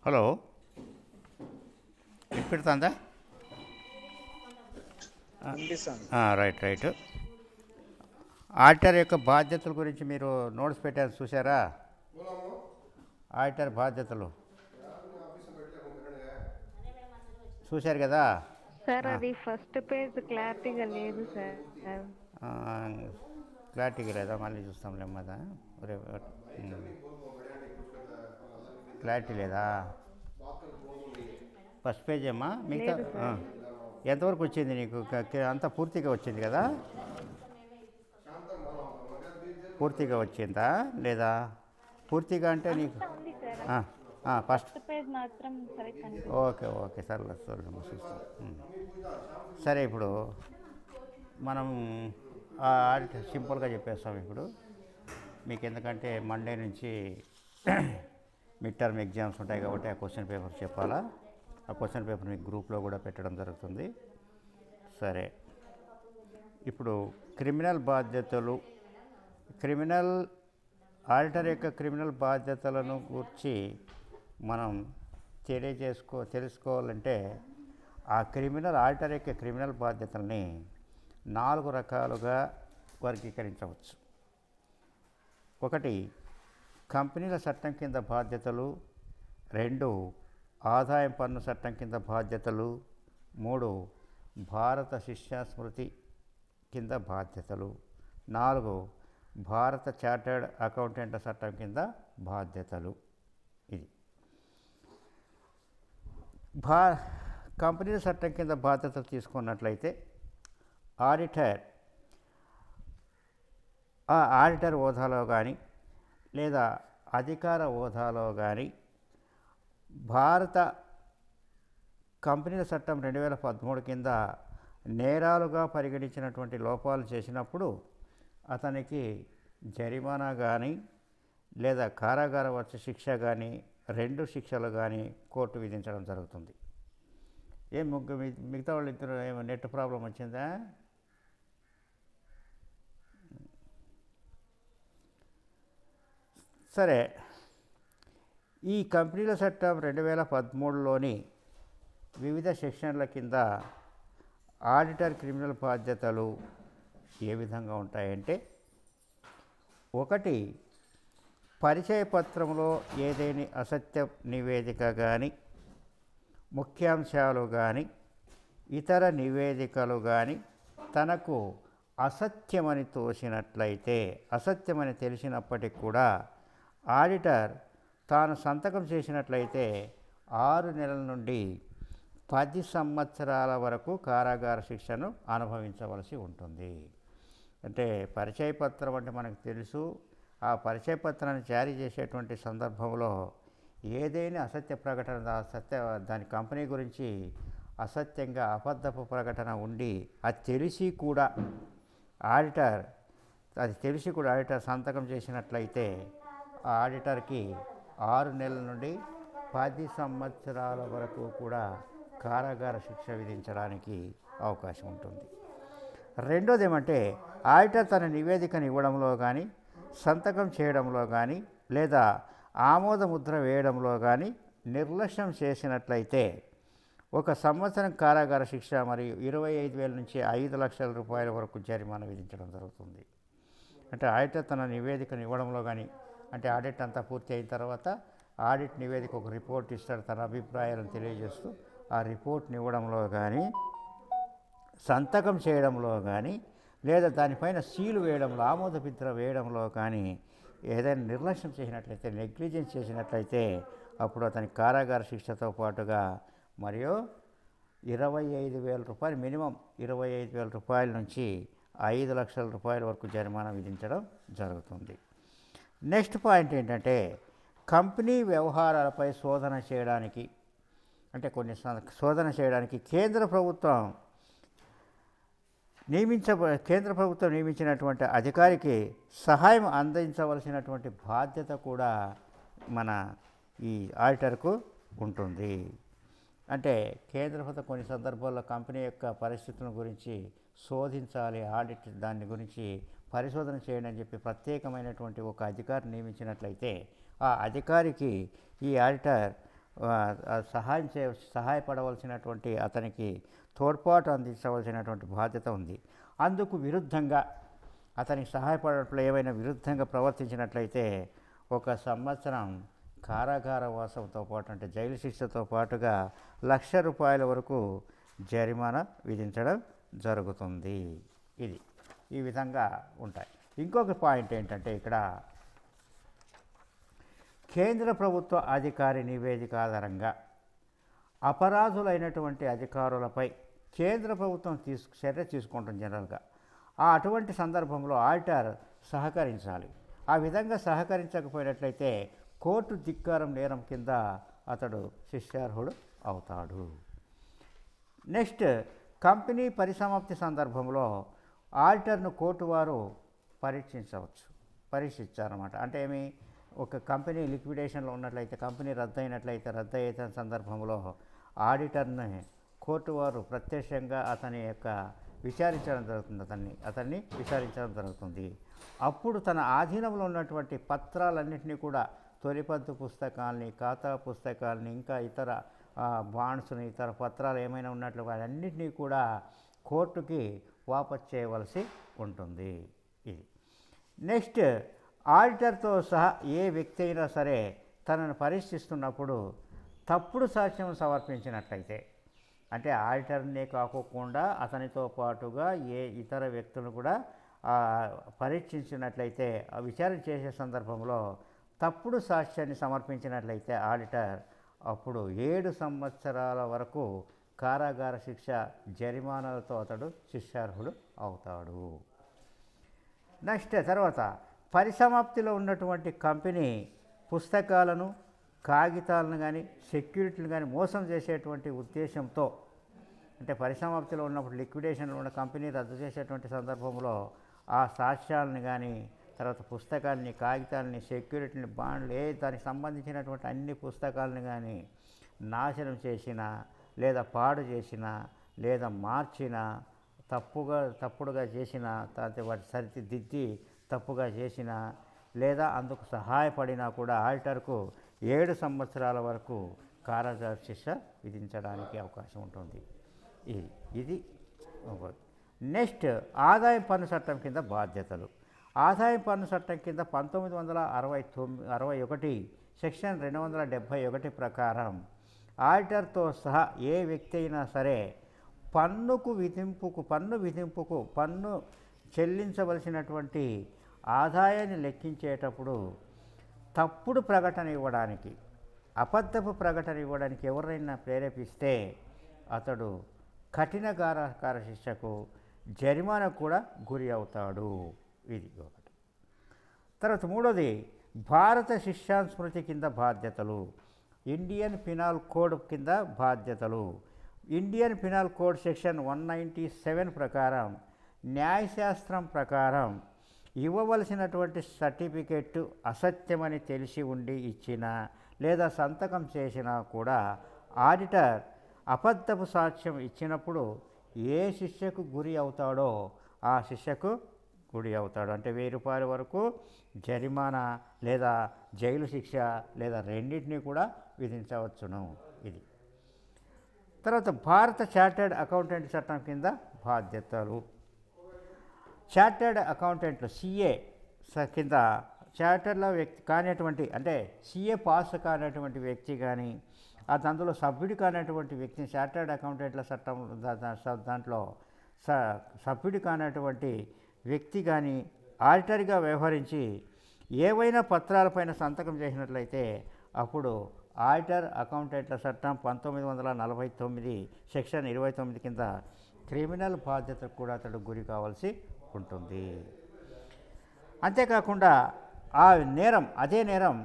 Hello, వినిపెడుతుందా? వినిపిస్తుంది. Right right. Auditor యొక్క బాధ్యతల గురించి మీరు నోట్స్ పెట్టారు చూసారా? ఆడిటర్ బాధ్యతలు చూశారు కదా? సార్ అది ఫస్ట్ పేజ్ క్లారిటీగా లేదు సార్. ఆ, క్లారిటీగా లేదా? మళ్ళీ చూస్తాం నెమ్మదా. క్లారిటీ లేదా? ఫస్ట్ పేజ్ అమ్మా. మిగతా లేదు సార్. ఎంతవరకు వచ్చింది నీకు? అంతా పూర్తిగా వచ్చింది కదా? పూర్తిగా వచ్చిందా లేదా? పూర్తిగా అంటే నీకు అంతా ఉంది సార్. ఫస్ట్. ఫస్ట్ పేజ్ మాత్రం సరిగ్గా ఓకే ఓకే, సరే సరే చూస్తాం. సరే, ఇప్పుడు మనం ఆడిట్ సింపుల్గా చెప్పేస్తాం ఇప్పుడు మీకు. ఎందుకంటే మండే నుంచి మిడ్ టర్మ్ ఎగ్జామ్స్ ఉంటాయి కాబట్టి ఆ క్వశ్చన్ పేపర్ చెప్పాలా. ఆ క్వశ్చన్ పేపర్ మీకు గ్రూప్లో కూడా పెట్టడం జరుగుతుంది. సరే, ఇప్పుడు క్రిమినల్ బాధ్యతలు, ఆడిటర్ యొక్క క్రిమినల్ బాధ్యతలను గురించి మనం తెలుసుకోవాలంటే ఆ ఆడిటర్ యొక్క క్రిమినల్ బాధ్యతల్ని 4 రకాలుగా వర్గీకరించవచ్చు. ఒకటి, కంపెనీల చట్టం కింద బాధ్యతలు. 2, ఆదాయం పన్ను చట్టం కింద బాధ్యతలు. 3, భారత శిక్షా స్మృతి కింద బాధ్యతలు. 4, భారత చార్టర్డ్ అకౌంటెంట్ల చట్టం కింద బాధ్యతలు. ఇది కంపెనీల చట్టం కింద బాధ్యతలు తీసుకున్నట్లయితే ఆడిటర్ హోదాలో కానీ లేదా అధికార హోదాలో కానీ భారత కంపెనీల చట్టం 2013 కింద నేరాలుగా పరిగణించినటువంటి లోపాలు చేసినప్పుడు అతనికి జరిమానా కానీ లేదా కారాగార వచ్చే శిక్ష కానీ 2 శిక్షలు కానీ కోర్టు విధించడం జరుగుతుంది. మిగతా వాళ్ళు ఇద్దరు ఏమో నెట్ ప్రాబ్లం వచ్చిందా? సరే, ఈ కంపెనీల చట్టం 2013లోని వివిధ సెక్షన్ల కింద ఆడిటర్ క్రిమినల్ బాధ్యతలు ఏ విధంగా ఉంటాయంటే, 1, పరిచయ పత్రంలో ఏదైనా అసత్య నివేదిక కానీ, ముఖ్యాంశాలు కానీ, ఇతర నివేదికలు కానీ తనకు అసత్యమని తోచినట్లయితే, అసత్యమని తెలిసినప్పటికి కూడా ఆడిటర్ తాను సంతకం చేసినట్లయితే 6 నెలల నుండి 10 సంవత్సరాల వరకు కారాగార శిక్షను అనుభవించవలసి ఉంటుంది. అంటే పరిచయ పత్రం అంటే మనకు తెలుసు. ఆ పరిచయ పత్రాన్ని జారీ చేసేటువంటి సందర్భంలో ఏదైనా అసత్య ప్రకటన, దాని కంపెనీ గురించి అసత్యంగా అబద్ధపు ప్రకటన ఉండి అది తెలిసి కూడా ఆడిటర్ సంతకం చేసినట్లయితే ఆ ఆడిటర్కి 6 నెలల నుండి 10 సంవత్సరాల వరకు కూడా కారాగార శిక్ష విధించడానికి అవకాశం ఉంటుంది. రెండోది ఏమంటే, ఆడిటర్ తన నివేదికను ఇవ్వడంలో కానీ, సంతకం చేయడంలో కానీ లేదా ఆమోద ముద్ర వేయడంలో కానీ నిర్లక్ష్యం చేసినట్లయితే 1 సంవత్సరం కారాగార శిక్ష మరియు 25,000 నుంచి 5 లక్షల రూపాయల వరకు జరిమానా విధించడం జరుగుతుంది. అంటే ఆడిటర్ తన నివేదికను ఇవ్వడంలో కానీ, అంటే ఆడిట్ అంతా పూర్తి అయిన తర్వాత ఆడిట్ నివేదిక ఒక రిపోర్ట్ ఇస్తాడు తన అభిప్రాయాలను తెలియజేస్తూ, ఆ రిపోర్ట్ని ఇవ్వడంలో కానీ, సంతకం చేయడంలో కానీ లేదా దానిపైన సీలు వేయడంలో, ఆమోద ముద్ర వేయడంలో కానీ ఏదైనా నిర్లక్ష్యం చేసినట్లయితే, నెగ్లిజెన్స్ చేసినట్లయితే అప్పుడు అతనికి కారాగార శిక్షతో పాటుగా మరియు 25,000 రూపాయలు, మినిమం 25,000 రూపాయల నుంచి 5 లక్షల రూపాయల వరకు జరిమానా విధించడం జరుగుతుంది. నెక్స్ట్ పాయింట్ ఏంటంటే, కంపెనీ వ్యవహారాలపై శోధన చేయడానికి, అంటే శోధన చేయడానికి కేంద్ర ప్రభుత్వం నియమించినటువంటి అధికారికి సహాయం అందించవలసినటువంటి బాధ్యత కూడా మన ఈ ఆడిటర్కు ఉంటుంది. అంటే కేంద్ర ప్రభుత్వం కొన్ని సందర్భాల్లో కంపెనీ యొక్క పరిస్థితుల గురించి శోధించాలి, ఆడిట్ దాని గురించి పరిశోధన చేయండి అని చెప్పి ప్రత్యేకమైనటువంటి ఒక అధికారిని నియమించినట్లయితే ఆ అధికారికి ఈ ఆడిటర్ సహాయపడవలసినటువంటి అతనికి తోడ్పాటు అందించవలసినటువంటి బాధ్యత ఉంది. అందుకు విరుద్ధంగా అతనికి సహాయపడటంలో ఏమైనా విరుద్ధంగా ప్రవర్తించినట్లయితే 1 సంవత్సరం కారాగార వాసంతో పాటు అంటే జైలు శిక్షతో పాటుగా ₹1,00,000 వరకు జరిమానా విధించడం జరుగుతుంది. ఇది ఈ విధంగా ఉంటాయి. ఇంకొక పాయింట్ ఏంటంటే ఇక్కడ కేంద్ర ప్రభుత్వ అధికారి నివేదిక ఆధారంగా అపరాధులైనటువంటి అధికారులపై కేంద్ర ప్రభుత్వం చర్య తీసుకుంటుంది జనరల్గా. అటువంటి సందర్భంలో ఆడిటర్ సహకరించాలి. ఆ విధంగా సహకరించకపోయినట్లయితే కోర్టు ధిక్కారం నేరం కింద అతడు శిక్షార్హుడు అవుతాడు. నెక్స్ట్, కంపెనీ పరిసమాప్తి సందర్భంలో ఆడిటర్ను కోర్టు వారు పరీక్షించారన్నమాట. అంటే ఒక కంపెనీ లిక్విడేషన్లో ఉన్నట్లయితే, కంపెనీ రద్దు సందర్భంలో ఆడిటర్ని కోర్టు వారు ప్రత్యక్షంగా విచారించడం జరుగుతుంది. అతన్ని విచారించడం జరుగుతుంది. అప్పుడు తన ఆధీనంలో ఉన్నటువంటి పత్రాలన్నింటినీ కూడా, తొలిపద్దు పుస్తకాలని, ఖాతా పుస్తకాలని, ఇంకా ఇతర బాండ్స్ని, ఇతర పత్రాలు ఏమైనా ఉన్నట్లు అన్నింటినీ కూడా కోర్టుకి వాపసు చేయవలసి ఉంటుంది. ఇది. నెక్స్ట్, ఆడిటర్తో సహా ఏ వ్యక్తి అయినా సరే తనను పరీక్షిస్తున్నప్పుడు తప్పుడు సాక్ష్యం సమర్పించినట్లయితే, అంటే ఆడిటర్నే కాకుండా అతనితో పాటుగా ఏ ఇతర వ్యక్తులను కూడా పరీక్షించినట్లయితే, విచారణ చేసే సందర్భంలో తప్పుడు సాక్ష్యాన్ని సమర్పించినట్లయితే ఆడిటర్ అప్పుడు 7 సంవత్సరాల వరకు కారాగార శిక్ష, జరిమానాలతో అతడు శిక్షార్హుడు అవుతాడు. నెక్స్ట్, తర్వాత పరిసమాప్తిలో ఉన్నటువంటి కంపెనీ పుస్తకాలను, కాగితాలను కానీ, సెక్యూరిటీలు కానీ మోసం చేసేటువంటి ఉద్దేశంతో, అంటే పరిసమాప్తిలో ఉన్నప్పుడు లిక్విడేషన్లో ఉన్న కంపెనీ రద్దు చేసేటువంటి సందర్భంలో ఆ సాక్ష్యాలను కానీ, తర్వాత పుస్తకాలని, కాగితాలని, సెక్యూరిటీని, బాండ్లు దానికి సంబంధించినటువంటి అన్ని పుస్తకాలను కానీ నాశనం చేసినా, లేదా పాడు చేసినా, లేదా మార్చినా, తప్పుడుగా చేసినా, వాటి సరిదిద్ది తప్పుగా చేసినా, లేదా అందుకు సహాయపడినా కూడా ఆడిటర్కు 7 సంవత్సరాల వరకు కారాగార శిక్ష విధించడానికి అవకాశం ఉంటుంది. ఇది నెక్స్ట్, ఆదాయం పన్ను చట్టం కింద బాధ్యతలు. ఆదాయం పన్ను చట్టం కింద 1961 సెక్షన్ 271 ప్రకారం ఆడిటర్తో సహా ఏ వ్యక్తి అయినా సరే పన్ను చెల్లించవలసినటువంటి ఆదాయాన్ని లెక్కించేటప్పుడు తప్పుడు ప్రకటన ఇవ్వడానికి, అబద్ధపు ప్రకటన ఇవ్వడానికి ఎవరైనా ప్రేరేపిస్తే అతడు కఠిన కారాగార శిక్షకు, జరిమానాకు కూడా గురి అవుతాడు. ఇది ఒకటి. తర్వాత మూడోది, భారత శిక్షాస్మృతి కింద బాధ్యతలు. ఇండియన్ పినాల్ కోడ్ కింద బాధ్యతలు. ఇండియన్ పినాల్ కోడ్ సెక్షన్ 197 ప్రకారం, న్యాయశాస్త్రం ప్రకారం ఇవ్వవలసినటువంటి సర్టిఫికెట్ అసత్యమని తెలిసి ఉండి ఇచ్చినా, లేదా సంతకం చేసినా కూడా ఆడిటర్ అబద్ధపు సాక్ష్యం ఇచ్చినప్పుడు ఏ శిక్షకు గురి అవుతాడో ఆ శిక్షకు గురి అవుతాడు. అంటే ₹1000 వరకు జరిమానా, లేదా జైలు శిక్ష, లేదా రెండింటినీ కూడా విధించవచ్చును. ఇది. తర్వాత భారత చార్టర్డ్ అకౌంటెంట్ చట్టం కింద బాధ్యతలు. చార్టర్డ్ అకౌంటెంట్లు CA కింద చార్టర్లో వ్యక్తి కానిటువంటి, అంటే CA పాస్ కానటువంటి వ్యక్తి కానీ, అందులో సభ్యుడు కానటువంటి వ్యక్తిని చార్టర్డ్ అకౌంటెంట్ల చట్టం దాంట్లో సభ్యుడు కానటువంటి వ్యక్తి కానీ ఆడిటర్గా వ్యవహరించి ఏవైనా పత్రాలపైన సంతకం చేసినట్లయితే అప్పుడు ఆడిటర్ అకౌంటెంట్ల చట్టం 1949 సెక్షన్ 29 కింద క్రిమినల్ బాధ్యతకు కూడా అతడు గురి కావాల్సి ఉంటుంది. అంతేకాకుండా అదే నేరం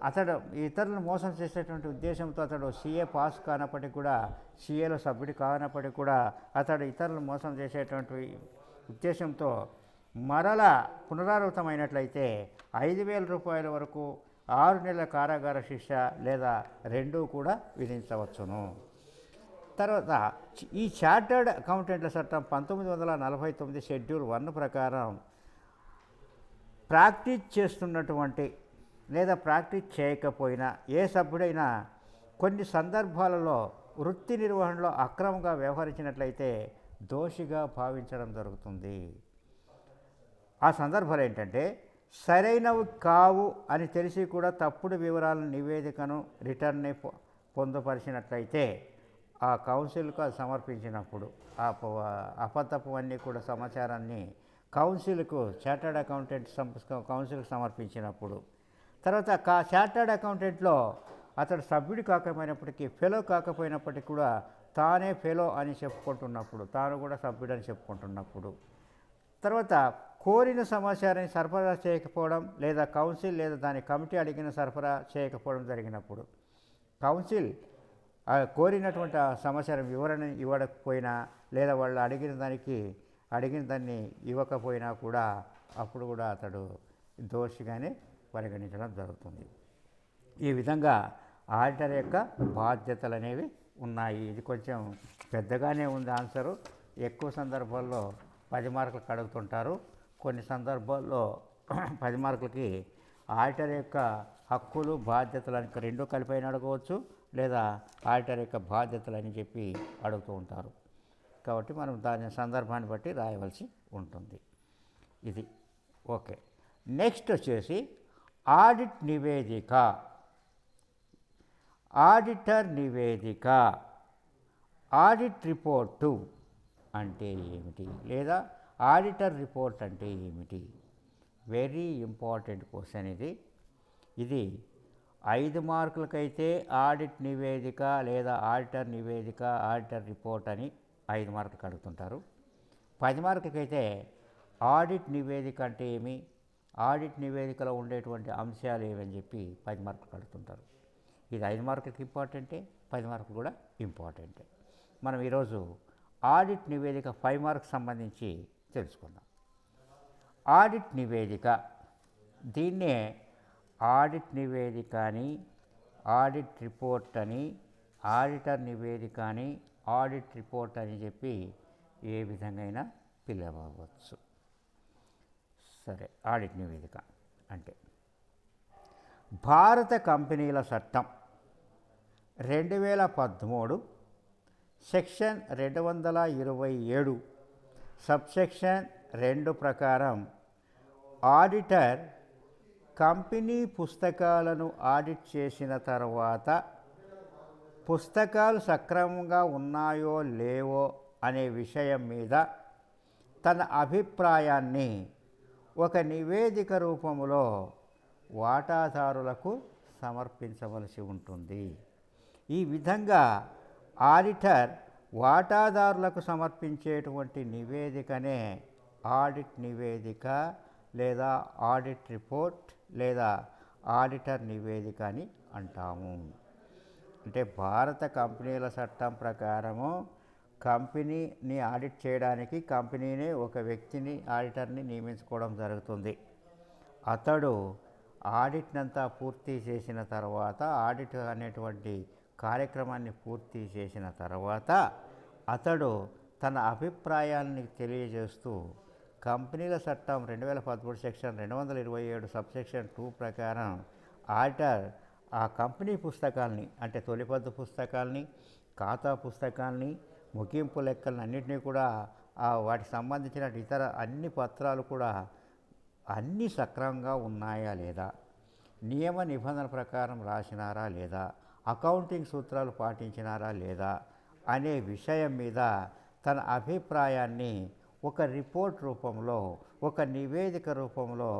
అతడు ఇతరులను మోసం చేసేటువంటి ఉద్దేశంతో అతడు CA పాస్ కానప్పటికీ కూడా, CAలో సభ్యుడు కానప్పటికీ కూడా అతడు ఇతరులను మోసం చేసేటువంటి ఉద్దేశంతో మరలా పునరావృతమైనట్లయితే ₹5,000 వరకు 6 నెలల కారాగార శిక్ష, లేదా రెండూ కూడా విధించవచ్చును. తర్వాత ఈ చార్టర్డ్ అకౌంటెంట్ల చట్టం 1949 షెడ్యూల్ 1 ప్రకారం ప్రాక్టీస్ చేస్తున్నటువంటి లేదా ప్రాక్టీస్ చేయకపోయినా ఏ సభ్యుడైనా కొన్ని సందర్భాలలో వృత్తి నిర్వహణలో అక్రమంగా వ్యవహరించినట్లయితే దోషిగా భావించడం జరుగుతుంది. ఆ సందర్భాలు ఏంటంటే సరైనవి కావు అని తెలిసి కూడా తప్పుడు వివరాలను నివేదికను రిటర్న్ని పొందుపరిచినట్లయితే ఆ కౌన్సిల్కు అది సమర్పించినప్పుడు ఆ అబద్ధపు అన్నీ కూడా సమాచారాన్ని కౌన్సిల్కు చార్టర్డ్ అకౌంటెంట్ కౌన్సిల్కి సమర్పించినప్పుడు, తర్వాత చార్టర్డ్ అకౌంటెంట్లో అతడు సభ్యుడు కాకపోయినప్పటికీ ఫెలో కాకపోయినప్పటికీ కూడా తానే ఫెలో అని చెప్పుకుంటున్నప్పుడు, తాను కూడా సభ్యుడని చెప్పుకుంటున్నప్పుడు, తర్వాత కోరిన సమాచారాన్ని సరఫరా చేయకపోవడం లేదా కౌన్సిల్ లేదా దాని కమిటీ అడిగిన సరఫరా చేయకపోవడం జరిగినప్పుడు, కౌన్సిల్ కోరినటువంటి సమాచారం వివరణ ఇవ్వకపోయినా లేదా వాళ్ళు అడిగిన దాన్ని ఇవ్వకపోయినా కూడా అప్పుడు కూడా అతడు దోషిగానే పరిగణించడం జరుగుతుంది. ఈ విధంగా ఆడిటర్ యొక్క బాధ్యతలు అనేవి ఉన్నాయి. ఇది కొంచెం పెద్దగానే ఉంది ఆన్సరు. ఎక్కువ సందర్భాల్లో 10 మార్కులకు అడుగుతుంటారు. కొన్ని సందర్భాల్లో 10 మార్కులకి ఆడిటర్ యొక్క హక్కులు బాధ్యతలు రెండు కలిపైన అడగవచ్చు, లేదా ఆడిటర్ యొక్క బాధ్యతలు అని చెప్పి అడుగుతూ ఉంటారు. కాబట్టి మనం దాని సందర్భాన్ని బట్టి రాయవలసి ఉంటుంది. ఇది ఓకే. నెక్స్ట్ వచ్చేసి ఆడిట్ నివేదిక. ఆడిటర్ నివేదిక, ఆడిట్ రిపోర్టు అంటే ఏమిటి, లేదా ఆడిటర్ రిపోర్ట్ అంటే ఏమిటి? వెరీ ఇంపార్టెంట్ క్వశ్చన్ ఇది. ఇది 5 మార్కులకైతే ఆడిట్ నివేదిక లేదా ఆడిటర్ నివేదిక, ఆడిటర్ రిపోర్ట్ అని 5 మార్కులకు అడుగుతుంటారు. 10 మార్కులకైతే ఆడిట్ నివేదిక అంటే ఏమి, ఆడిట్ నివేదికలో ఉండేటువంటి అంశాలు ఏమని చెప్పి 10 మార్కులకు అడుగుతుంటారు. ఇది 5 మార్కులకి ఇంపార్టెంటే, 10 మార్కులు కూడా ఇంపార్టెంటే. మనం ఈరోజు ఆడిట్ నివేదిక 5 మార్క్స్ సంబంధించి తెలుసుకుందాం. ఆడిట్ నివేదిక, దీన్నే ఆడిట్ నివేదిక అని, ఆడిట్ రిపోర్ట్ అని, ఆడిటర్ నివేదిక అని, ఆడిట్ రిపోర్ట్ అని చెప్పి ఏ విధంగా అయినా పిలవవచ్చు. సరే, ఆడిట్ నివేదిక అంటే భారత కంపెనీల చట్టం 2013 సెక్షన్ 227 సబ్సెక్షన్ 2 ప్రకారం ఆడిటర్ కంపెనీ పుస్తకాలను ఆడిట్ చేసిన తర్వాత పుస్తకాలు సక్రమంగా ఉన్నాయో లేవో అనే విషయం మీద తన అభిప్రాయాన్ని ఒక నివేదిక రూపంలో వాటాదారులకు సమర్పించవలసి ఉంటుంది. ఈ విధంగా ఆడిటర్ వాటాదారులకు సమర్పించేటువంటి నివేదికనే ఆడిట్ నివేదిక లేదా ఆడిట్ రిపోర్ట్ లేదా ఆడిటర్ నివేదిక అని అంటాము. అంటే భారత కంపెనీల చట్టం ప్రకారము కంపెనీని ఆడిట్ చేయడానికి కంపెనీనే ఒక వ్యక్తిని ఆడిటర్ని నియమించుకోవడం జరుగుతుంది. అతడు ఆడిట్నంతా పూర్తి చేసిన తర్వాత, ఆడిట్ అనేటువంటి కార్యక్రమాన్ని పూర్తి చేసిన తర్వాత అతడు తన అభిప్రాయాన్ని తెలియజేస్తూ కంపెనీల చట్టం 2013 సెక్షన్ 227 సబ్సెక్షన్ 2 ప్రకారం ఆడిటర్ ఆ కంపెనీ పుస్తకాల్ని, అంటే తొలిపద్దు పుస్తకాల్ని, ఖాతా పుస్తకాల్ని, ముగింపు లెక్కలను అన్నింటినీ కూడా వాటికి సంబంధించిన ఇతర అన్ని పత్రాలు కూడా అన్నీ సక్రమంగా ఉన్నాయా లేదా, నియమ నిబంధనల ప్రకారం రాసినారా లేదా, అకౌంటింగ్ సూత్రాలు పాటించినారా లేదా అనే విషయం మీద తన అభిప్రాయాన్ని ఒక రిపోర్ట్ రూపంలో, ఒక నివేదిక రూపంలో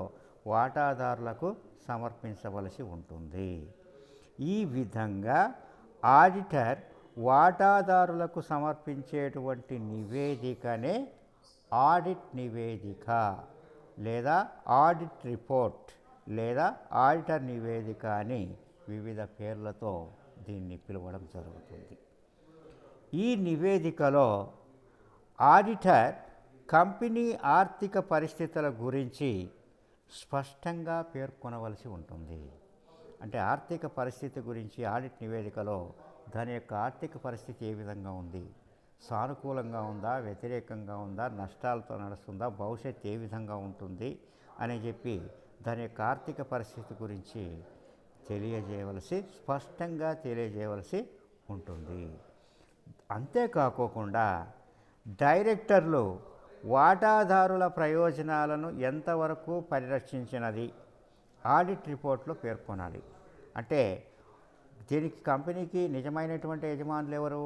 వాటాదారులకు సమర్పించవలసి ఉంటుంది. ఈ విధంగా ఆడిటర్ వాటాదారులకు సమర్పించేటువంటి నివేదికనే ఆడిట్ నివేదిక లేదా ఆడిట్ రిపోర్ట్ లేదా ఆడిటర్ నివేదిక అని వివిధ పేర్లతో దీన్ని పిలవడం జరుగుతుంది. ఈ నివేదికలో ఆడిటర్ కంపెనీ ఆర్థిక పరిస్థితుల గురించి స్పష్టంగా పేర్కొనవలసి ఉంటుంది. అంటే ఆర్థిక పరిస్థితి గురించి ఆడిట్ నివేదికలో దాని యొక్క ఆర్థిక పరిస్థితి ఏ విధంగా ఉంది, సానుకూలంగా ఉందా, వ్యతిరేకంగా ఉందా, నష్టాలతో నడుస్తుందా, భవిష్యత్తు ఏ విధంగా ఉంటుంది అని చెప్పి దాని యొక్క ఆర్థిక పరిస్థితి గురించి స్పష్టంగా తెలియజేయవలసి ఉంటుంది. అంతేకాకోకుండా డైరెక్టర్లు వాటాదారుల ప్రయోజనాలను ఎంతవరకు పరిరక్షించినది ఆడిట్ రిపోర్ట్లో పేర్కొనాలి. అంటే దీనికి కంపెనీకి నిజమైనటువంటి యజమానులు ఎవరు?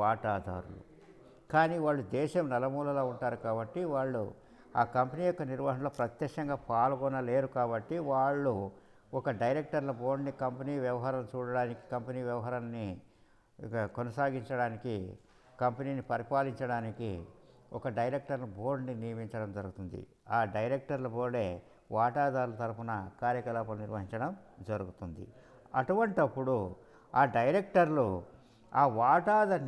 వాటాదారులు. కానీ వాళ్ళు దేశం నలుమూలలా ఉంటారు కాబట్టి వాళ్ళు ఆ కంపెనీ యొక్క నిర్వహణలో ప్రత్యక్షంగా పాల్గొనలేరు కాబట్టి వాళ్ళు ఒక డైరెక్టర్ల బోర్డుని కంపెనీ వ్యవహారాలు చూడడానికి, కంపెనీ వ్యవహారాన్ని కొనసాగించడానికి, కంపెనీని పరిపాలించడానికి ఒక డైరెక్టర్ల బోర్డుని నియమించడం జరుగుతుంది. ఆ డైరెక్టర్ల బోర్డే వాటాదారుల తరఫున కార్యకలాపాలు నిర్వహించడం జరుగుతుంది. అటువంటప్పుడు ఆ డైరెక్టర్లు ఆ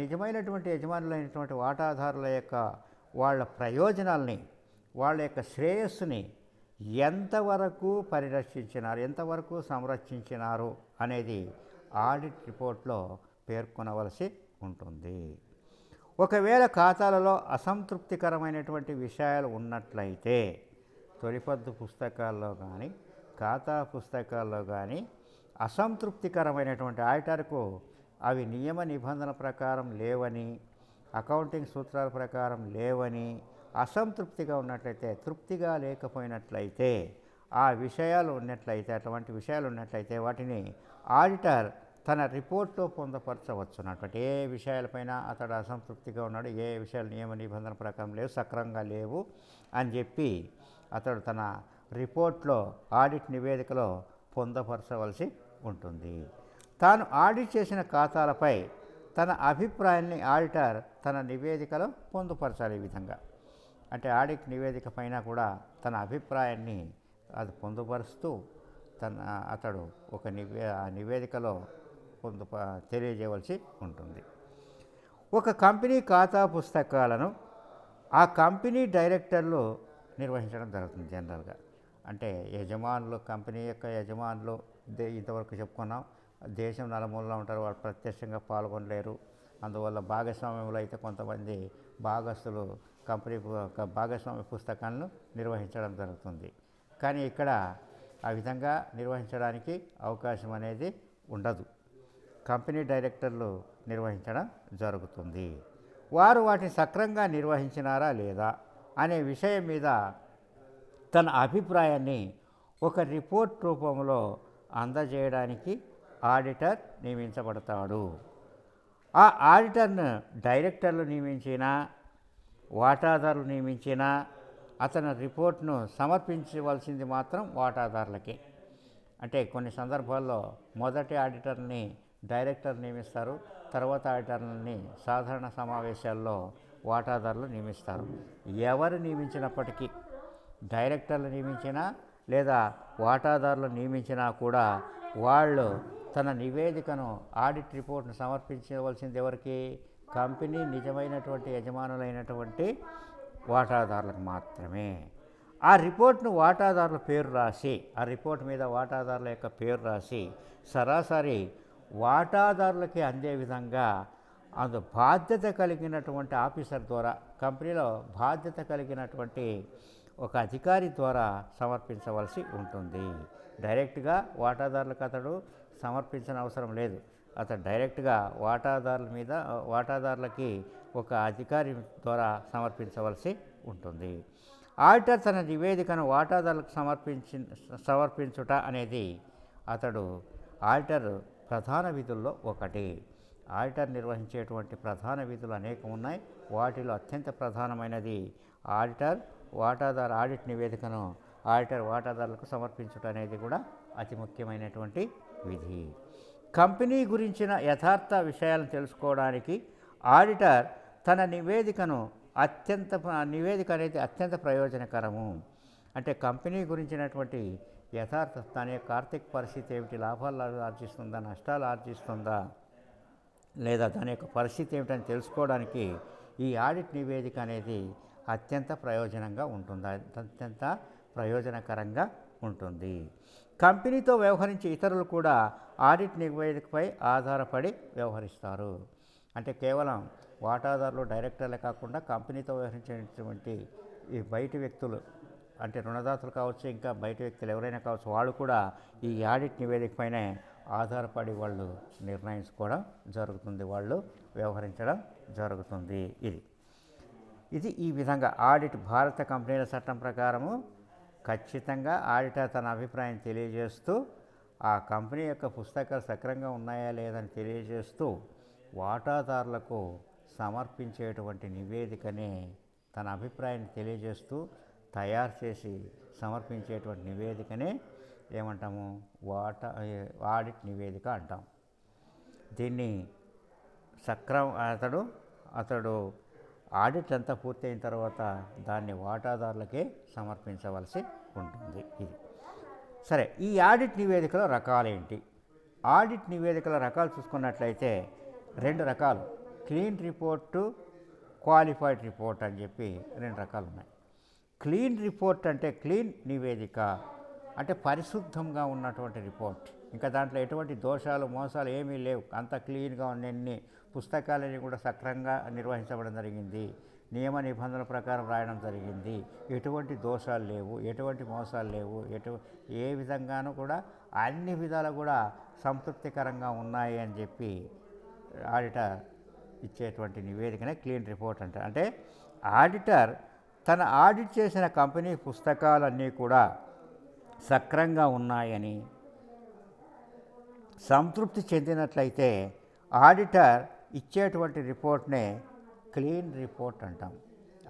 నిజమైనటువంటి యజమానులైనటువంటి వాటాదారుల యొక్క వాళ్ళ ప్రయోజనాల్ని, వాళ్ళ యొక్క శ్రేయస్సుని ఎంతవరకు పరిరక్షించినారు, ఎంతవరకు సంరక్షించినారు అనేది ఆడిట్ రిపోర్ట్లో పేర్కొనవలసి ఉంటుంది. ఒకవేళ ఖాతాలలో అసంతృప్తికరమైనటువంటి విషయాలు ఉన్నట్లయితే తొలిపద్దు పుస్తకాల్లో కానీ, ఖాతా పుస్తకాల్లో కానీ అసంతృప్తికరమైనటువంటి ఆడిటర్కు అవి నియమ నిబంధన ప్రకారం లేవని, అకౌంటింగ్ సూత్రాల ప్రకారం లేవని, అసంతృప్తిగా ఉన్నట్లయితే, తృప్తిగా లేకపోయినట్లయితే, అటువంటి విషయాలు ఉన్నట్లయితే వాటిని ఆడిటర్ తన రిపోర్ట్లో పొందపరచవచ్చున్నటువంటి ఏ విషయాలపైన అతడు అసంతృప్తిగా ఉన్నాడు, ఏ విషయాలు నియమ నిబంధన ప్రకారం లేవు, సక్రమంగా లేవు అని చెప్పి అతడు తన రిపోర్ట్లో, ఆడిట్ నివేదికలో పొందపరచవలసి ఉంటుంది. తాను ఆడిట్ చేసిన ఖాతాలపై తన అభిప్రాయాన్ని ఆడిటర్ తన నివేదికలో పొందుపరచాలి. ఈ విధంగా అంటే ఆడిట్ నివేదిక పైన కూడా తన అభిప్రాయాన్ని అది పొందుపరుస్తూ అతడు ఒక నివేదికలో తెలియజేయవలసి ఉంటుంది. ఒక కంపెనీ ఖాతా పుస్తకాలను ఆ కంపెనీ డైరెక్టర్లు నిర్వహించడం జరుగుతుంది. జనరల్గా అంటే యజమానులు, కంపెనీ యొక్క యజమానులు ఇంతవరకు చెప్పుకున్నాం, దేశం నలుమూలలో ఉంటారు, వాళ్ళు ప్రత్యక్షంగా పాల్గొనలేరు. అందువల్ల భాగస్వామ్యంలో అయితే కొంతమంది భాగస్తులు కంపెనీ భాగస్వామ్య పుస్తకాలను నిర్వహించడం జరుగుతుంది. కానీ ఇక్కడ ఆ విధంగా నిర్వహించడానికి అవకాశం అనేది ఉండదు. కంపెనీ డైరెక్టర్లు నిర్వహించడం జరుగుతుంది. వారు వాటిని సక్రమంగా నిర్వహించినారా లేదా అనే విషయం మీద తన అభిప్రాయాన్ని ఒక రిపోర్ట్ రూపంలో అందజేయడానికి ఆడిటర్ నియమించబడతాడు. ఆ ఆడిటర్ను డైరెక్టర్లు నియమించినా, వాటాదారులు నియమించినా అతని రిపోర్ట్ను సమర్పించవలసింది మాత్రం వాటాదారులకే. అంటే కొన్ని సందర్భాల్లో మొదటి ఆడిటర్ని డైరెక్టర్ నియమిస్తారు, తర్వాత ఆడిటర్లని సాధారణ సమావేశాల్లో వాటాదారులు నియమిస్తారు. ఎవరు నియమించినప్పటికీ, డైరెక్టర్లు నియమించినా లేదా వాటాదారులు నియమించినా కూడా వాళ్ళు తన నివేదికను, ఆడిట్ రిపోర్ట్ను సమర్పించవలసింది ఎవరికి? కంపెనీ నిజమైనటువంటి యజమానులైనటువంటి వాటాదారులకు మాత్రమే. ఆ రిపోర్ట్ను వాటాదారుల పేరు రాసి, ఆ రిపోర్ట్ మీద వాటాదారుల యొక్క పేరు రాసి సరాసరి వాటాదారులకి అందే విధంగా బాధ్యత కలిగినటువంటి ఆఫీసర్ ద్వారా, కంపెనీలో బాధ్యత కలిగినటువంటి ఒక అధికారి ద్వారా సమర్పించవలసి ఉంటుంది. డైరెక్ట్గా వాటాదారులకు అతడు సమర్పించిన అవసరం లేదు. అతడు డైరెక్ట్గా వాటాదారులకి ఒక అధికారి ద్వారా సమర్పించవలసి ఉంటుంది. ఆడిటర్ తన నివేదికను వాటాదారులకు సమర్పించుట అనేది ఆడిటర్ ప్రధాన విధుల్లో ఒకటి. ఆడిటర్ నిర్వహించేటువంటి ప్రధాన విధులు అనేకం ఉన్నాయి. వాటిలో అత్యంత ప్రధానమైనది ఆడిట్ నివేదికను ఆడిటర్ వాటాదారులకు సమర్పించుట అనేది కూడా అతి ముఖ్యమైనటువంటి విధి. కంపెనీ గురించిన యథార్థ విషయాలను తెలుసుకోవడానికి ఆడిటర్ తన నివేదిక అనేది అత్యంత ప్రయోజనకరము. అంటే కంపెనీ గురించినటువంటి యథార్థ, తన యొక్క ఆర్థిక పరిస్థితి ఏమిటి, లాభాలు ఆర్జిస్తుందా, నష్టాలు ఆర్జిస్తుందా, లేదా దాని యొక్క పరిస్థితి ఏమిటని తెలుసుకోవడానికి ఈ ఆడిట్ నివేదిక అనేది అత్యంత ప్రయోజనకరంగా ఉంటుంది. కంపెనీతో వ్యవహరించే ఇతరులు కూడా ఆడిట్ నివేదికపై ఆధారపడి వ్యవహరిస్తారు. అంటే కేవలం వాటాదారులు, డైరెక్టర్లే కాకుండా కంపెనీతో వ్యవహరించేటువంటి ఈ బయటి వ్యక్తులు, అంటే రుణదాతలు కావచ్చు, ఇంకా బయట వ్యక్తులు ఎవరైనా కావచ్చు, వాళ్ళు కూడా ఈ ఆడిట్ నివేదిక పైనే ఆధారపడి వాళ్ళు నిర్ణయించుకోవడం జరుగుతుంది, వాళ్ళు వ్యవహరించడం జరుగుతుంది. ఇది ఈ విధంగా ఆడిట్ భారత కంపెనీల చట్టం ప్రకారము ఖచ్చితంగా ఆడిటర్ తన అభిప్రాయం తెలియజేస్తూ ఆ కంపెనీ యొక్క పుస్తకాలు సక్రమంగా ఉన్నాయా లేదని తెలియజేస్తూ వాటాదారులకు సమర్పించేటువంటి నివేదికనే తన అభిప్రాయాన్ని తెలియజేస్తూ తయారు చేసి సమర్పించేటువంటి నివేదికనే ఏమంటాము? ఆడిట్ నివేదిక అంటాం. దీన్ని అతడు ఆడిట్ అంతా పూర్తయిన తర్వాత దాన్ని వాటాదారులకే సమర్పించవలసి ఉంటుంది. సరే, ఈ ఆడిట్ నివేదికల రకాలేంటి? ఆడిట్ నివేదికల రకాలు చూసుకున్నట్లయితే 2 రకాలు, క్లీన్ రిపోర్టు, క్వాలిఫైడ్ రిపోర్ట్ అని చెప్పి 2 రకాలు ఉన్నాయి. క్లీన్ రిపోర్ట్ అంటే క్లీన్ నివేదిక అంటే పరిశుద్ధంగా ఉన్నటువంటి రిపోర్ట్, ఇంకా దాంట్లో ఎటువంటి దోషాలు మోసాలు ఏమీ లేవు, అంత క్లీన్గా ఉన్నన్ని పుస్తకాలని కూడా సక్రమంగా నిర్వహించబడడం జరిగింది, నియమ నిబంధనల ప్రకారం రాయడం జరిగింది, ఎటువంటి దోషాలు లేవు, ఎటువంటి మోసాలు లేవు, ఏ విధంగానూ కూడా అన్ని విధాలు కూడా సంతృప్తికరంగా ఉన్నాయి అని చెప్పి ఆడిటర్ ఇచ్చేటువంటి నివేదికనే క్లీన్ రిపోర్ట్ అంటారు. అంటే ఆడిటర్ తన ఆడిట్ చేసిన కంపెనీ పుస్తకాలన్నీ కూడా సక్రమంగా ఉన్నాయని సంతృప్తి చెందినట్లయితే ఆడిటర్ ఇచ్చేటువంటి రిపోర్ట్నే క్లీన్ రిపోర్ట్ అంటాం.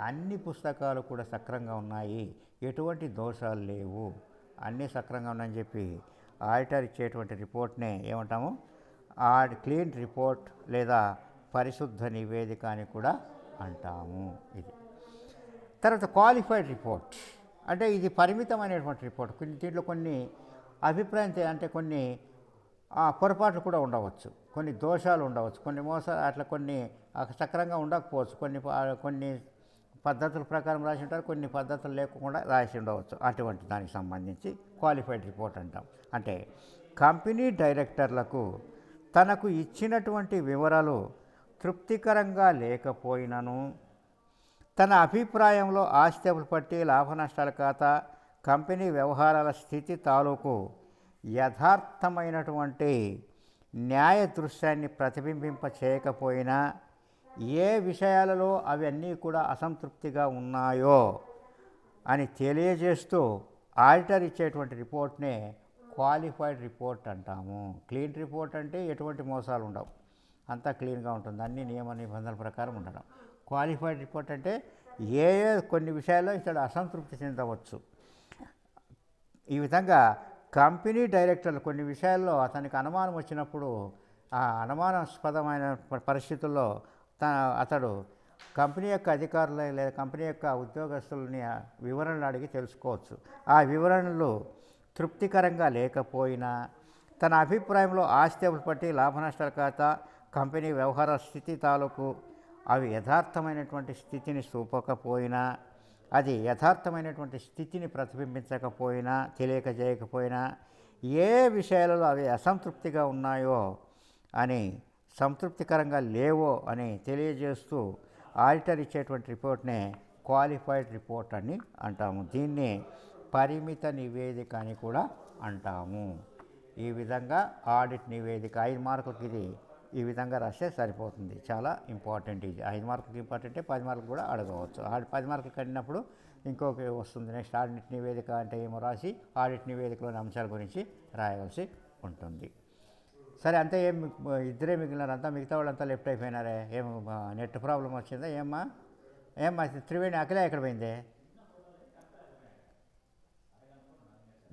అన్ని పుస్తకాలు కూడా సక్రమంగా ఉన్నాయి, ఎటువంటి దోషాలు లేవు, అన్నీ సక్రమంగా ఉన్నాయని చెప్పి ఆడిటర్ ఇచ్చేటువంటి రిపోర్ట్నే ఏమంటాము? క్లీన్ రిపోర్ట్ లేదా పరిశుద్ధ నివేదిక అని కూడా అంటాము. తర్వాత క్వాలిఫైడ్ రిపోర్ట్ అంటే ఇది పరిమితమైనటువంటి రిపోర్ట్. దీంట్లో కొన్ని అభిప్రాయం అంటే కొన్ని పొరపాట్లు కూడా ఉండవచ్చు, కొన్ని దోషాలు ఉండవచ్చు, కొన్ని మోసాలు అట్లా కొన్ని సక్రమంగా ఉండకపోవచ్చు, కొన్ని పద్ధతుల ప్రకారం రాసి ఉంటారు, కొన్ని పద్ధతులు లేకుండా రాసి ఉండవచ్చు. అటువంటి దానికి సంబంధించి క్వాలిఫైడ్ రిపోర్ట్ అంటాం. అంటే కంపెనీ డైరెక్టర్లకు తనకు ఇచ్చినటువంటి వివరాలు తృప్తికరంగా లేకపోయినను తన అభిప్రాయంలో ఆస్తి పట్టి లాభ నష్టాల ఖాతా కంపెనీ వ్యవహారాల స్థితి తాలూకు యథార్థమైనటువంటి న్యాయ దృశ్యాన్ని ప్రతిబింబింప చేయకపోయినా ఏ విషయాలలో అవన్నీ కూడా అసంతృప్తిగా ఉన్నాయో అని తెలియజేస్తూ ఆడిటర్ ఇచ్చేటువంటి రిపోర్ట్నే క్వాలిఫైడ్ రిపోర్ట్ అంటాము. క్లీన్ రిపోర్ట్ అంటే ఎటువంటి మోసాలు ఉండవు, అంతా క్లీన్గా ఉంటుంది, అన్ని నియమ నిబంధనల ప్రకారం ఉండడం. క్వాలిఫైడ్ రిపోర్ట్ అంటే కొన్ని విషయాల్లో ఇతడు అసంతృప్తి చెందవచ్చు. ఈ విధంగా కంపెనీ డైరెక్టర్లు కొన్ని విషయాల్లో అతనికి అనుమానం వచ్చినప్పుడు ఆ అనుమానాస్పదమైన పరిస్థితుల్లో అతడు కంపెనీ యొక్క అధికారులు లేదా కంపెనీ యొక్క ఉద్యోగస్తులని వివరణలు అడిగి తెలుసుకోవచ్చు. ఆ వివరణలు తృప్తికరంగా లేకపోయినా తన అభిప్రాయంలో ఆస్తి పట్టి లాభ నష్టాల ఖాతా కంపెనీ వ్యవహార స్థితి తాలూకు అవి యథార్థమైనటువంటి స్థితిని చూపకపోయినా, అది యథార్థమైనటువంటి స్థితిని ప్రతిబింబించకపోయినా, తెలియజేయకపోయినా, ఏ విషయాలలో అవి అసంతృప్తిగా ఉన్నాయో అని సంతృప్తికరంగా లేవో అని తెలియజేస్తూ ఆడిటర్ ఇచ్చేటువంటి రిపోర్ట్నే క్వాలిఫైడ్ రిపోర్ట్ అని అంటాము. దీన్ని పరిమిత నివేదిక అని కూడా అంటాము. ఈ విధంగా ఆడిట్ నివేదిక 5 మార్కులకి ఇది ఈ విధంగా రాస్తే సరిపోతుంది. చాలా ఇంపార్టెంట్ ఇది. 5 మార్కులకి ఇంపార్టెంటే, 10 మార్కులు కూడా అడగవచ్చు. 10 మార్కులు కట్టినప్పుడు ఇంకొక వస్తుంది. నెక్స్ట్ ఆడిట్ నివేదిక అంటే ఏమో రాసి ఆడిట్ నివేదికలోని అంశాల గురించి రాయవలసి ఉంటుంది. సరే, అంతే. ఇద్దరే మిగిలినారు, అంతా మిగతా వాళ్ళంతా లెఫ్ట్ అయిపోయినారే. ఏం నెట్ ప్రాబ్లం వచ్చిందా? ఏమ్మా త్రివేణి అఖిల ఎక్కడ పోయింది?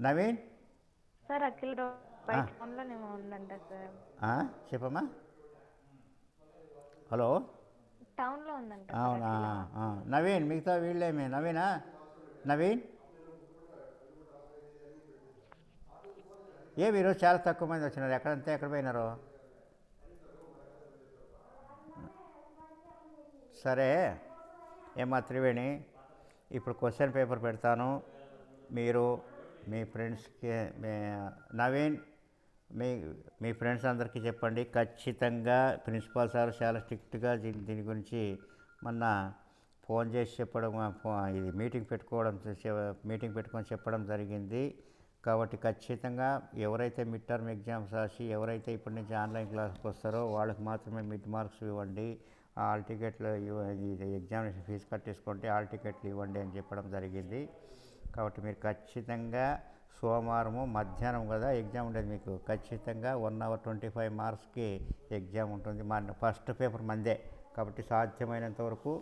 నవీన్ సార్ అఖిల్ ఫోన్లోనేమో ఉందంట సార్. చెప్పమ్మా. హలో, టౌన్లో ఉందంట. అవునా? నవీన్ మిగతా వీళ్ళేమే? నవీన్ ఏమి ఈరోజు చాలా తక్కువ మంది వచ్చినారు, ఎక్కడ పోయినారు? సరే ఏమా త్రివేణి, ఇప్పుడు క్వశ్చన్ పేపర్ పెడతాను. మీరు మీ ఫ్రెండ్స్కి నవీన్ మీ ఫ్రెండ్స్ అందరికీ చెప్పండి. ఖచ్చితంగా ప్రిన్సిపాల్ సార్ చాలా స్ట్రిక్ట్గా దీని గురించి మొన్న ఫోన్ చేసి చెప్పడం, ఇది మీటింగ్ పెట్టుకొని చెప్పడం జరిగింది. కాబట్టి ఖచ్చితంగా ఎవరైతే మిడ్ టర్మ్ ఎగ్జామ్స్ రాసి ఎవరైతే ఇప్పటి నుంచి ఆన్లైన్ క్లాస్కి వస్తారో వాళ్ళకి మాత్రమే మిడ్ మార్క్స్ ఇవ్వండి, హాల్ టికెట్లు ఇది ఎగ్జామినేషన్ ఫీజు కట్టేసుకుంటే హాల్ టికెట్లు ఇవ్వండి అని చెప్పడం జరిగింది. కాబట్టి మీరు ఖచ్చితంగా సోమవారము మధ్యాహ్నం కదా ఎగ్జామ్ ఉండేది, మీకు ఖచ్చితంగా 1 hour 25 మార్క్స్కి ఎగ్జామ్ ఉంటుంది. మన ఫస్ట్ పేపర్ మందే కాబట్టి సాధ్యమైనంత వరకు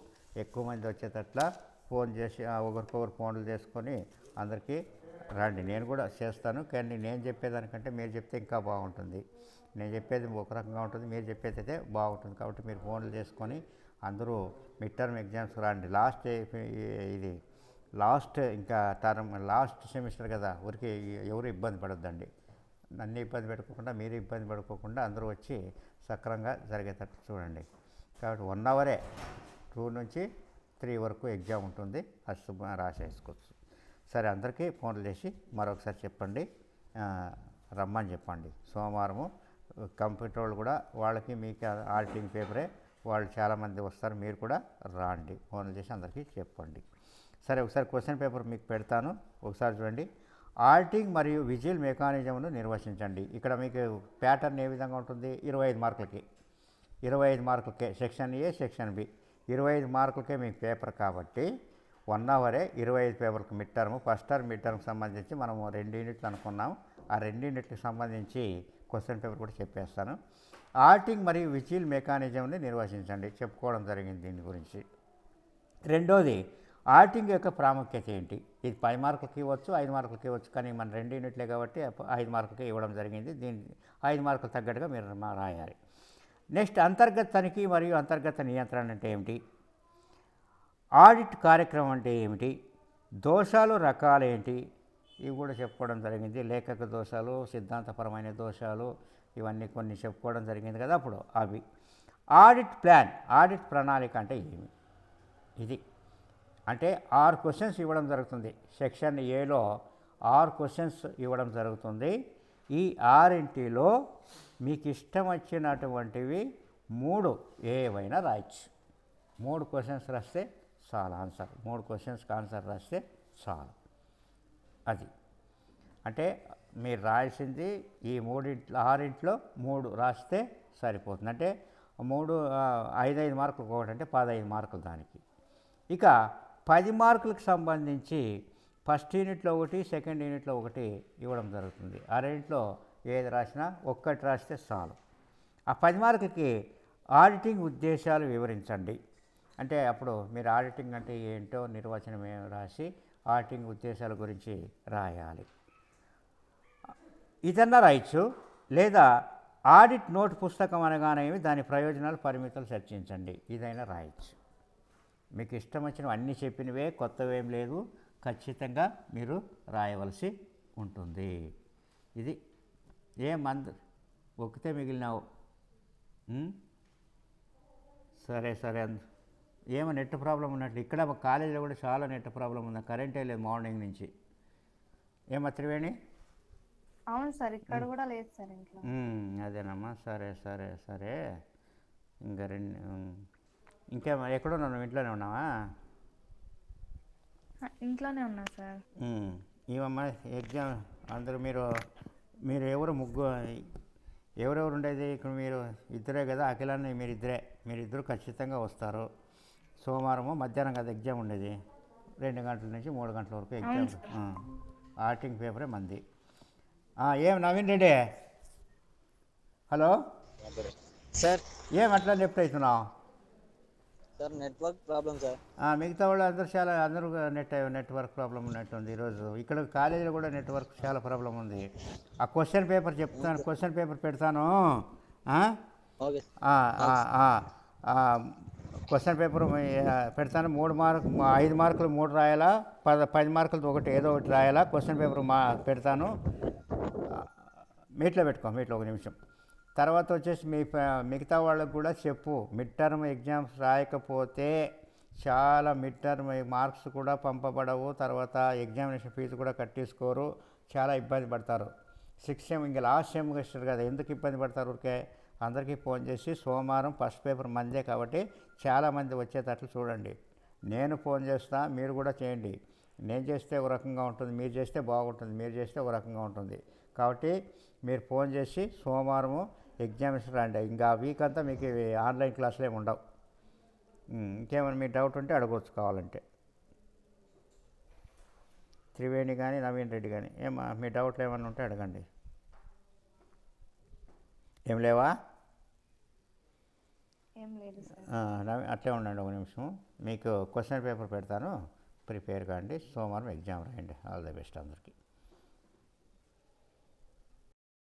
ఎక్కువ మంది వచ్చేటట్లా ఫోన్ చేసి ఒకరికొకరు ఫోన్లు చేసుకొని అందరికీ రండి. నేను కూడా చేస్తాను, కానీ నేను చెప్పేదానికంటే మీరు చెప్తే ఇంకా బాగుంటుంది. నేను చెప్పేది ఒక రకంగా ఉంటుంది, మీరు చెప్పేది అయితే బాగుంటుంది. కాబట్టి మీరు ఫోన్లు చేసుకొని అందరూ మిడ్ టర్మ్ ఎగ్జామ్స్ రండి. ఇది లాస్ట్ ఇంకా లాస్ట్ సెమిస్టర్ కదా, ఊరికి ఎవరు ఇబ్బంది పడొద్దండి. నన్ను ఇబ్బంది పెట్టుకోకుండా మీరు ఇబ్బంది పడుకోకుండా అందరూ వచ్చి సక్రమంగా జరిగేటట్టు చూడండి. కాబట్టి 1 hour 2 నుంచి 3 వరకు ఎగ్జామ్ ఉంటుంది, అది రాసేసుకోవచ్చు. సరే, అందరికీ ఫోన్లు చేసి మరొకసారి చెప్పండి, రమ్మని చెప్పండి. సోమవారము కంప్యూటర్ వాళ్ళు కూడా వాళ్ళకి మీకు ఆడిటింగ్ పేపరే, వాళ్ళు చాలామంది వస్తారు, మీరు కూడా రాండి. ఫోన్లు చేసి అందరికీ చెప్పండి. సరే, ఒకసారి క్వశ్చన్ పేపర్ మీకు పెడతాను, ఒకసారి చూడండి. ఆడిటింగ్ మరియు విజిల్ మెకానిజంను నిర్వచించండి. ఇక్కడ మీకు ప్యాటర్న్ ఏ విధంగా ఉంటుంది? 25 మార్కులకి 25 మార్కులకే సెక్షన్ ఏ, సెక్షన్ బి 25 మార్కులకే మీకు పేపర్ కాబట్టి 1 hour 25 పేపర్కి mid term. First term mid టర్మ్కి సంబంధించి మనము 2 యూనిట్లు అనుకున్నాం, ఆ 2 యూనిట్లకు సంబంధించి క్వశ్చన్ పేపర్ కూడా చెప్పేస్తాను. ఆడిటింగ్ మరియు విజిల్ మెకానిజంని నిర్వచించండి, చెప్పుకోవడం జరిగింది దీని గురించి. రెండోది, ఆడిటింగ్ యొక్క ప్రాముఖ్యత ఏంటి? ఇది 10 మార్కులకి ఇవ్వచ్చు, 5 మార్కులకి ఇవ్వచ్చు, కానీ మన 2 యూనిట్లే కాబట్టి 5 మార్కులకి ఇవ్వడం జరిగింది. దీన్ని 5 మార్కులు తగ్గట్టుగా మీరు రాయాలి. నెక్స్ట్, అంతర్గత తనిఖీ మరియు అంతర్గత నియంత్రణ అంటే ఏమిటి? ఆడిట్ కార్యక్రమం అంటే ఏమిటి? దోషాలు రకాలేంటి? ఇవి కూడా చెప్పుకోవడం జరిగింది. లేఖక దోషాలు, సిద్ధాంతపరమైన దోషాలు, ఇవన్నీ కొన్ని చెప్పుకోవడం జరిగింది కదా అప్పుడు. అవి ఆడిట్ ప్లాన్, ఆడిట్ ప్రణాళిక అంటే ఏమి? ఇది అంటే 6 క్వశ్చన్స్ ఇవ్వడం జరుగుతుంది. సెక్షన్ ఏలో 6 క్వశ్చన్స్ ఇవ్వడం జరుగుతుంది. ఈ 6 మీకు ఇష్టం వచ్చినటువంటివి 3 ఏవైనా రాయొచ్చు. 3 క్వశ్చన్స్ రాస్తే చాలు ఆన్సర్, 3 క్వశ్చన్స్కి ఆన్సర్ రాస్తే చాలు. అది అంటే మీరు రాయాల్సింది ఈ 6 రాస్తే సరిపోతుంది. అంటే 5 మార్కులకు ఒకటి అంటే 15 మార్కులు దానికి. ఇక 10 మార్కులకు సంబంధించి ఫస్ట్ యూనిట్లో ఒకటి, సెకండ్ యూనిట్లో ఒకటి ఇవ్వడం జరుగుతుంది. ఆ రెండింటిలో ఏది రాసినా ఒక్కటి రాస్తే చాలు. ఆ 10 మార్కులకి ఆడిటింగ్ ఉద్దేశాలు వివరించండి. అంటే అప్పుడు మీరు ఆడిటింగ్ అంటే ఏంటో నిర్వచనం రాసి ఆడిటింగ్ ఉద్దేశాల గురించి రాయాలి. ఇదన్నా రాయొచ్చు, లేదా ఆడిట్ నోట్ పుస్తకం అనగానేమి, దాని ప్రయోజనాలు పరిమితులు చర్చించండి, ఇదైనా రాయొచ్చు. మీకు ఇష్టం వచ్చినవి అన్నీ చెప్పినవే, కొత్తవేం లేదు, ఖచ్చితంగా మీరు రాయవలసి ఉంటుంది. ఇది ఒక్కితే మిగిలినావు. సరే సరే, ఏమో నెట్ ప్రాబ్లం ఉన్నట్లు. ఇక్కడ కాలేజీలో కూడా చాలా నెట్ ప్రాబ్లం ఉంది, కరెంటే లేదు మార్నింగ్ నుంచి. ఏమో త్రివేణి? అవును సార్, ఇక్కడ కూడా లేదు సార్ ఇంట్లో. అదేనమ్మా. సరే సరే సరే, ఇంకా ఎక్కడో నువ్వు ఇంట్లోనే ఉన్నావా? ఇంట్లోనే ఉన్నా సార్. ఏమమ్మా ఎగ్జామ్ అందరూ మీరు ఎవరెవరు ఉండేది ఇక్కడ? మీరు ఇద్దరే కదా, అఖిలాన్ని మీరిద్దరు ఖచ్చితంగా వస్తారు. సోమవారము మధ్యాహ్నం కదా ఎగ్జామ్ ఉండేది, 2 గంటల నుంచి 3 గంటల వరకు ఎగ్జామ్. ఆర్టింగ్ పేపరే మంది. ఏం నవీన్ రెడ్డి? Hello sir. ఏం అట్లా లెఫ్ట్ అవుతున్నావు సార్? Network problem sir. మిగతా వాళ్ళు అందరూ నెట్వర్క్ ప్రాబ్లం ఉన్నట్టుంది ఈరోజు. ఇక్కడ కాలేజీలో కూడా నెట్వర్క్ చాలా ప్రాబ్లం ఉంది. ఆ క్వశ్చన్ పేపర్ చెప్తాను, క్వశ్చన్ పేపర్ పెడతాను. క్వశ్చన్ పేపర్ పెడతాను. 5 మార్కులు 3 రాయాలా, 10 మార్కులతో ఒకటి ఏదో ఒకటి రాయాలా. క్వశ్చన్ పేపర్ పెడతాను, మీట్లో పెట్టుకో, మీట్లో 1 నిమిషం. తర్వాత వచ్చేసి మిగతా వాళ్ళకు కూడా చెప్పు, మిడ్ టర్మ్ ఎగ్జామ్స్ రాయకపోతే చాలా మిడ్ టర్మ్ మార్క్స్ కూడా పంపబడవు, తర్వాత ఎగ్జామినేషన్ ఫీజు కూడా కట్టేసుకోరు, చాలా ఇబ్బంది పడతారు. 6th సెమ్ ఇంకా లాస్ట్ సెమ్ ఇస్తారు కదా, ఎందుకు ఇబ్బంది పడతారు ఊరికే? అందరికీ ఫోన్ చేసి సోమవారం ఫస్ట్ పేపర్ మందే కాబట్టి చాలామంది వచ్చేటట్లు చూడండి. నేను ఫోన్ చేస్తా, మీరు కూడా చేయండి. నేను చేస్తే ఒక రకంగా ఉంటుంది, మీరు చేస్తే బాగుంటుంది, మీరు చేస్తే ఒక రకంగా ఉంటుంది. కాబట్టి మీరు ఫోన్ చేసి సోమవారము ఎగ్జామినేషన్ రండి. ఇంకా ఆ వీక్ అంతా మీకు ఇవి ఆన్లైన్ క్లాసులు ఏమి ఉండవు. ఇంకేమైనా మీ డౌట్ ఉంటే అడగవచ్చు కావాలంటే. త్రివేణి కానీ నవీన్ రెడ్డి కానీ మీ డౌట్లు ఏమైనా ఉంటే అడగండి. ఏం లేవా? ఏం లేదు సార్. అట్లే ఉండండి ఒక నిమిషం. మీకు క్వశ్చన్ పేపర్ పెడతాను, ప్రిపేర్ కాండి. సోమవారం ఎగ్జామ్ రాయండి. ఆల్ ది బెస్ట్ అందరికీ.